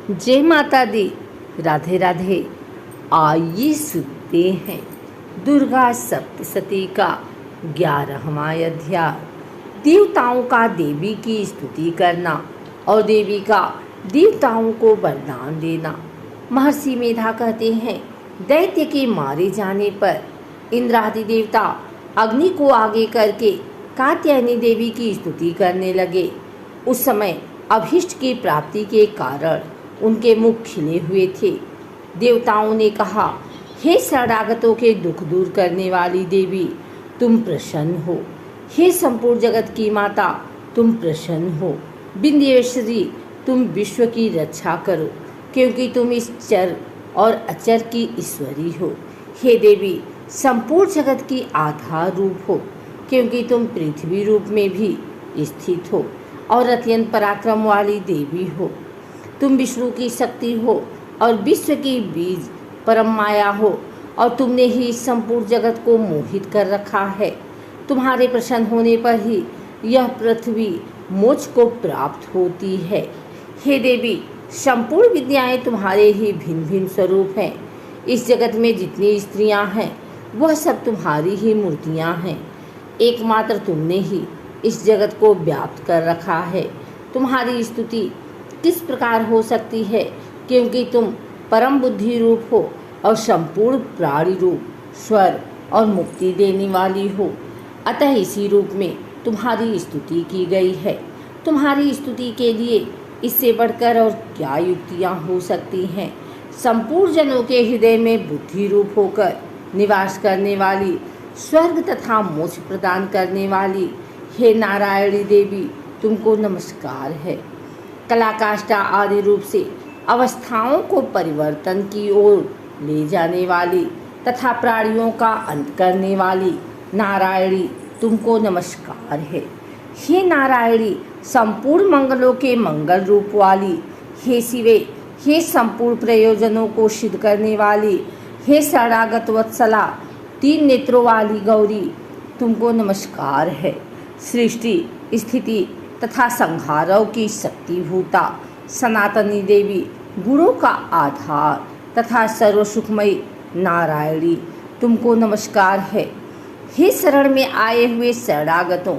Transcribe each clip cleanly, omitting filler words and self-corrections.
जय माता दी, राधे राधे। आइए सुनते हैं दुर्गा सप्तशती का 11वां अध्याय, देवताओं का देवी की स्तुति करना और देवी का देवताओं को वरदान देना। महर्षि मेधा कहते हैं, दैत्य के मारे जाने पर इंद्रादि देवता अग्नि को आगे करके कात्यायनी देवी की स्तुति करने लगे। उस समय अभीष्ट की प्राप्ति के कारण उनके मुख खिले हुए थे। देवताओं ने कहा, हे शरणागतों के दुख दूर करने वाली देवी, तुम प्रसन्न हो। हे संपूर्ण जगत की माता, तुम प्रसन्न हो। विंध्येश्वरी, तुम विश्व की रक्षा करो, क्योंकि तुम इस चर और अचर की ईश्वरी हो। हे देवी, संपूर्ण जगत की आधार रूप हो, क्योंकि तुम पृथ्वी रूप में भी स्थित हो और अत्यंत पराक्रम वाली देवी हो। तुम विष्णु की शक्ति हो और विश्व की बीज परम माया हो, और तुमने ही संपूर्ण जगत को मोहित कर रखा है। तुम्हारे प्रसन्न होने पर ही यह पृथ्वी मोक्ष को प्राप्त होती है। हे देवी, संपूर्ण विद्याएं तुम्हारे ही भिन्न भिन्न स्वरूप हैं। इस जगत में जितनी स्त्रियां हैं वह सब तुम्हारी ही मूर्तियां हैं। एकमात्र तुमने ही इस जगत को व्याप्त कर रखा है। तुम्हारी स्तुति किस प्रकार हो सकती है, क्योंकि तुम परम बुद्धि रूप हो और संपूर्ण प्राणी रूप, स्वर और मुक्ति देने वाली हो। अतः इसी रूप में तुम्हारी स्तुति की गई है। तुम्हारी स्तुति के लिए इससे बढ़कर और क्या युक्तियाँ हो सकती हैं। संपूर्ण जनों के हृदय में बुद्धि रूप होकर निवास करने वाली, स्वर्ग तथा मोक्ष प्रदान करने वाली, हे नारायणी देवी, तुमको नमस्कार है। कलाकाष्ठा आदि रूप से अवस्थाओं को परिवर्तन की ओर ले जाने वाली तथा प्राणियों का अंत करने वाली नारायणी, तुमको नमस्कार है। हे नारायणी, संपूर्ण मंगलों के मंगल रूप वाली, हे शिवे, हे संपूर्ण प्रयोजनों को सिद्ध करने वाली, हे शरणागत वत्सला, 3 नेत्रों वाली गौरी, तुमको नमस्कार है। सृष्टि, स्थिति तथा संहारों की शक्तिभूता सनातनी देवी, गुणों का आधार तथा सर्वसुखमयी नारायणी, तुमको नमस्कार है। हे शरण में आए हुए शरणागतों,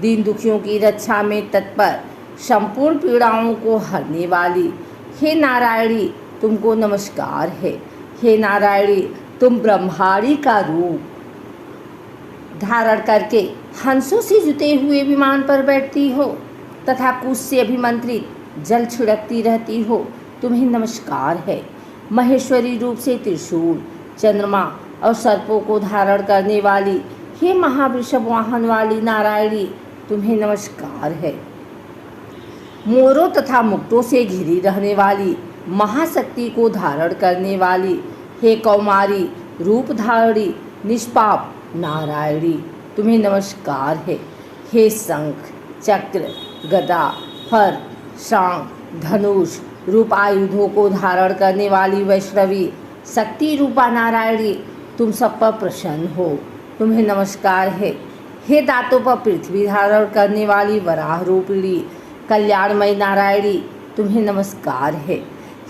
दीन दुखियों की रक्षा में तत्पर, संपूर्ण पीड़ाओं को हरने वाली, हे नारायणी, तुमको नमस्कार है। हे नारायणी, तुम ब्रह्माणी का रूप धारण करके हंसों से जुते हुए विमान पर बैठती हो तथा कुश से अभिमंत्रित जल छिड़कती रहती हो, तुम्हें नमस्कार है। महेश्वरी रूप से त्रिशूल, चंद्रमा और सर्पों को धारण करने वाली, हे महावृषभ वाहन वाली नारायणी, तुम्हें नमस्कार है। मोरों तथा मुक्तों से घिरी रहने वाली, महाशक्ति को धारण करने वाली, हे कौमारी रूप धारणी निष्पाप नारायणी, तुम्हें नमस्कार है। हे शंख, चक्र, गदा, फर, शांग, धनुष रूप आयुधों को धारण करने वाली वैष्णवी शक्ति रूपा नारायणी, तुम सब पर प्रसन्न हो, तुम्हें नमस्कार है। हे दांतों पर पृथ्वी धारण करने वाली वराह रूपिणी कल्याणमयी नारायणी, तुम्हें नमस्कार है।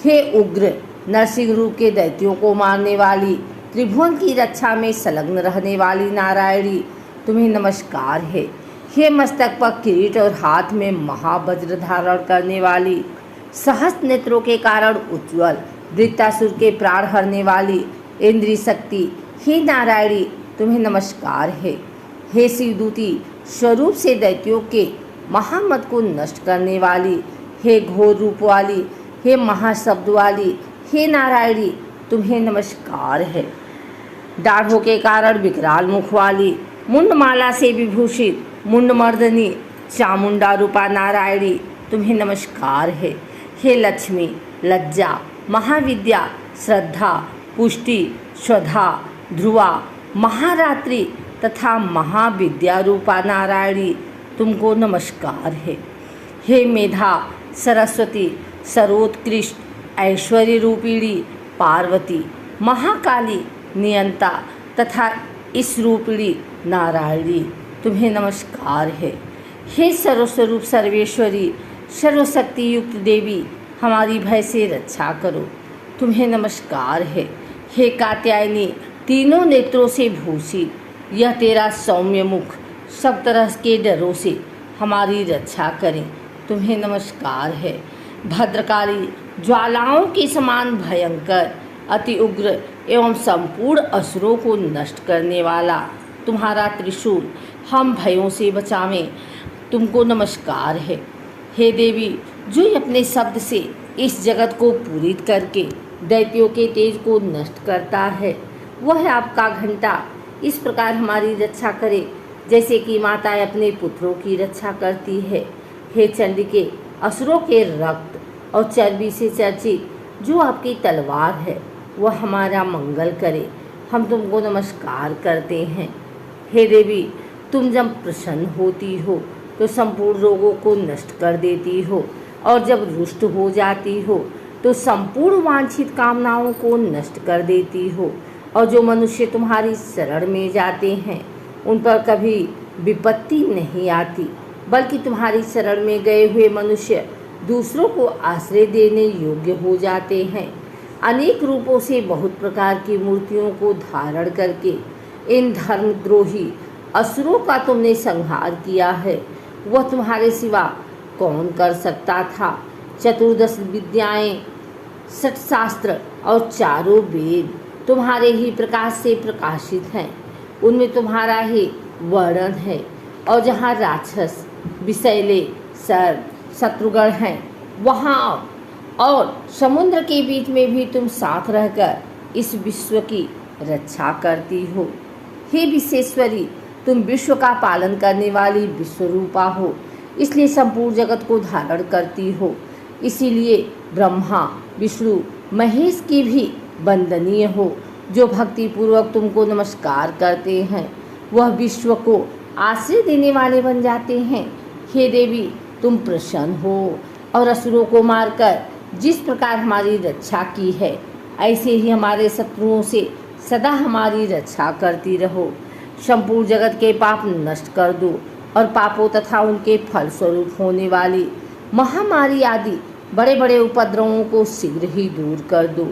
हे उग्र नरसिंह रूप के दैत्यों को मारने वाली, त्रिभुवन की रक्षा में संलग्न रहने वाली नारायणी, तुम्हें नमस्कार है। हे मस्तक पर किरीट और हाथ में महावज्र धारण करने वाली, सहस्त्र नेत्रों के कारण उज्ज्वल, वृत्तासुर के प्राण हरने वाली इंद्रिय शक्ति, हे नारायणी, तुम्हें नमस्कार है। हे शिवदूती स्वरूप से दैत्यों के महामत को नष्ट करने वाली, हे घोर रूप वाली, हे महाशब्द वाली, हे नारायणी, तुम्हें नमस्कार है। दाढ़ों के कारण विकराल मुख वाली, मुंडमाला से विभूषित मुंडमर्दनी चामुंडा रूपा नारायणी, तुम्हें नमस्कार है। हे लक्ष्मी, लज्जा, महाविद्या, श्रद्धा, पुष्टि, श्रद्धा, ध्रुवा, महारात्रि तथा महाविद्या रूपा नारायणी, तुमको नमस्कार है। हे मेधा, सरस्वती, सर्वोत्कृष्ट ऐश्वर्य रूपिणी पार्वती, महाकाली, नियंता तथा इस रूपिणी नारायणी, तुम्हें नमस्कार है। हे सर्वस्वरूप सर्वेश्वरी, सर्वशक्ति युक्त देवी, हमारी भय से रक्षा करो। तुम्हें नमस्कार है, हे कात्यायनी, तीनों नेत्रों से भूषित, यह तेरा सौम्य मुख सब तरह के डरों से हमारी रक्षा करें। तुम्हें नमस्कार है। भद्रकाली, ज्वालाओं के समान भयंकर, अति उग्र एवं संपूर्ण असुरों को नष्ट करने वाला तुम्हारा त्रिशूल हम भयों से बचावें। तुमको नमस्कार है। हे देवी, जो अपने शब्द से इस जगत को पूरित करके दैत्यों के तेज को नष्ट करता है, वह आपका घंटा इस प्रकार हमारी रक्षा करे जैसे कि माता अपने पुत्रों की रक्षा करती है। हे चंडिके, असुरों के रक्त और चर्बी से चर्चित जो आपकी तलवार है, वह हमारा मंगल करे। हम तुमको नमस्कार करते हैं। हे देवी, तुम जब प्रसन्न होती हो तो संपूर्ण रोगों को नष्ट कर देती हो, और जब रुष्ट हो जाती हो तो संपूर्ण वांछित कामनाओं को नष्ट कर देती हो। और जो मनुष्य तुम्हारी शरण में जाते हैं उन पर कभी विपत्ति नहीं आती, बल्कि तुम्हारी शरण में गए हुए मनुष्य दूसरों को आश्रय देने योग्य हो जाते हैं। अनेक रूपों से बहुत प्रकार की मूर्तियों को धारण करके इन धर्मद्रोही असुरों का तुमने संहार किया है। वह तुम्हारे सिवा कौन कर सकता था। चतुर्दश विद्याएं, 60 शास्त्र और चारों वेद तुम्हारे ही प्रकाश से प्रकाशित हैं। उनमें तुम्हारा ही वर्णन है। और जहाँ राक्षस, विषैले, सर्प, शत्रुगण हैं, वहाँ और समुद्र के बीच में भी तुम साथ रहकर इस विश्व की रक्षा करती हो। हे विश्वेश्वरी, तुम विश्व का पालन करने वाली विश्वरूपा हो, इसलिए संपूर्ण जगत को धारण करती हो। इसीलिए ब्रह्मा, विष्णु, महेश की भी वंदनीय हो। जो भक्ति पूर्वक तुमको नमस्कार करते हैं वह विश्व को आश्रय देने वाले बन जाते हैं। हे देवी, तुम प्रसन्न हो और असुरों को मारकर जिस प्रकार हमारी रक्षा की है, ऐसे ही हमारे शत्रुओं से सदा हमारी रक्षा करती रहो। संपूर्ण जगत के पाप नष्ट कर दो और पापों तथा उनके फलस्वरूप होने वाली महामारी आदि बड़े बड़े उपद्रवों को शीघ्र ही दूर कर दो।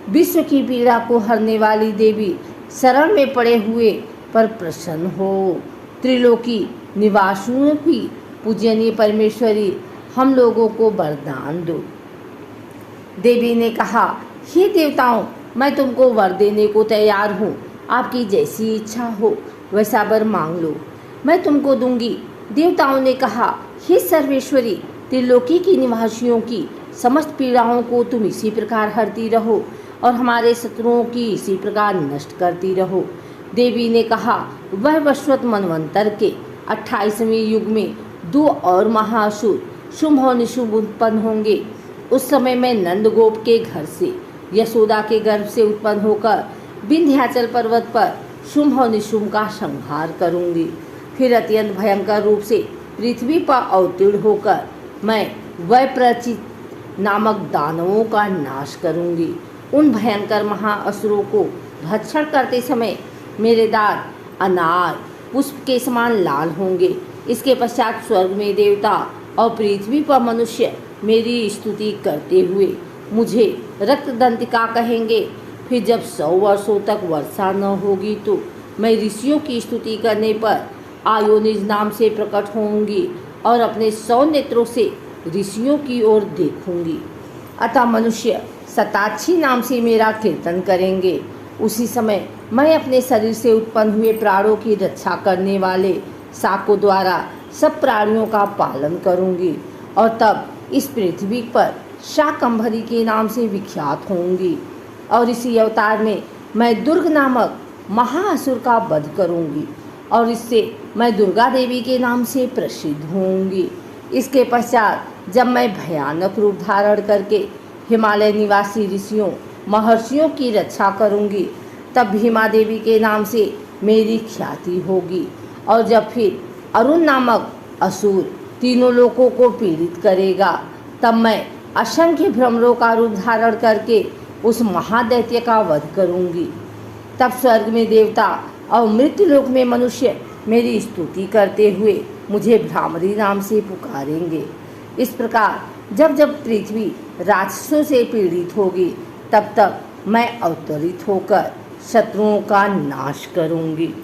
विश्व की पीड़ा को हरने वाली देवी, शरण में पड़े हुए पर प्रसन्न हो। त्रिलोकी निवासियों की पूजनीय परमेश्वरी, हम लोगों को वरदान दो। देवी ने कहा, हे देवताओं, मैं तुमको वर देने को तैयार हूँ। आपकी जैसी इच्छा हो वैसा वर मांग लो, मैं तुमको दूंगी। देवताओं ने कहा, हे सर्वेश्वरी, त्रिलोकी की निवासियों की समस्त पीड़ाओं को तुम इसी प्रकार हरती रहो और हमारे शत्रुओं की इसी प्रकार नष्ट करती रहो। देवी ने कहा, वह वैवस्वत मनवंतर के 28वें युग में 2 और महाअसुर शुंभ और निशुंभ उत्पन्न होंगे। उस समय मैं नंदगोप के घर से, यशोदा के गर्भ से उत्पन्न होकर विंध्याचल पर्वत पर शुंभ और निशुंभ का संहार करूंगी। फिर अत्यंत भयंकर रूप से पृथ्वी पर अवतीर्ण होकर मैं वैप्रचित नामक दानवों का नाश करूंगी। उन भयंकर महाअसुरों को भक्षण करते समय मेरे दांत अनार पुष्प के समान लाल होंगे। इसके पश्चात स्वर्ग में देवता और पृथ्वी पर मनुष्य मेरी स्तुति करते हुए मुझे रक्तदंतिका कहेंगे। फिर जब 100 वर्षों तक वर्षा न होगी तो मैं ऋषियों की स्तुति करने पर आयोनिज नाम से प्रकट होंगी और अपने 100 नेत्रों से ऋषियों की ओर देखूंगी। अतः मनुष्य शताक्षी नाम से मेरा कीर्तन करेंगे। उसी समय मैं अपने शरीर से उत्पन्न हुए प्राणों की रक्षा करने वाले शाकों द्वारा सब प्राणियों का पालन करूंगी और तब इस पृथ्वी पर शाकंभरी के नाम से विख्यात होंगी। और इसी अवतार में मैं दुर्ग नामक महाअसुर का वध करूंगी और इससे मैं दुर्गा देवी के नाम से प्रसिद्ध होंगी। इसके पश्चात जब मैं भयानक रूप धारण करके हिमालय निवासी ऋषियों महर्षियों की रक्षा करूंगी, तब भीमा देवी के नाम से मेरी ख्याति होगी। और जब फिर अरुण नामक असुर तीनों लोकों को पीड़ित करेगा, तब मैं असंख्य भ्रमरों का रूप धारण करके उस महादैत्य का वध करूंगी। तब स्वर्ग में देवता और मृत्युलोक में मनुष्य मेरी स्तुति करते हुए मुझे भ्रामरी नाम से पुकारेंगे। इस प्रकार जब जब पृथ्वी राक्षसों से पीड़ित होगी, तब तक मैं अवतरित होकर शत्रुओं का नाश करूंगी।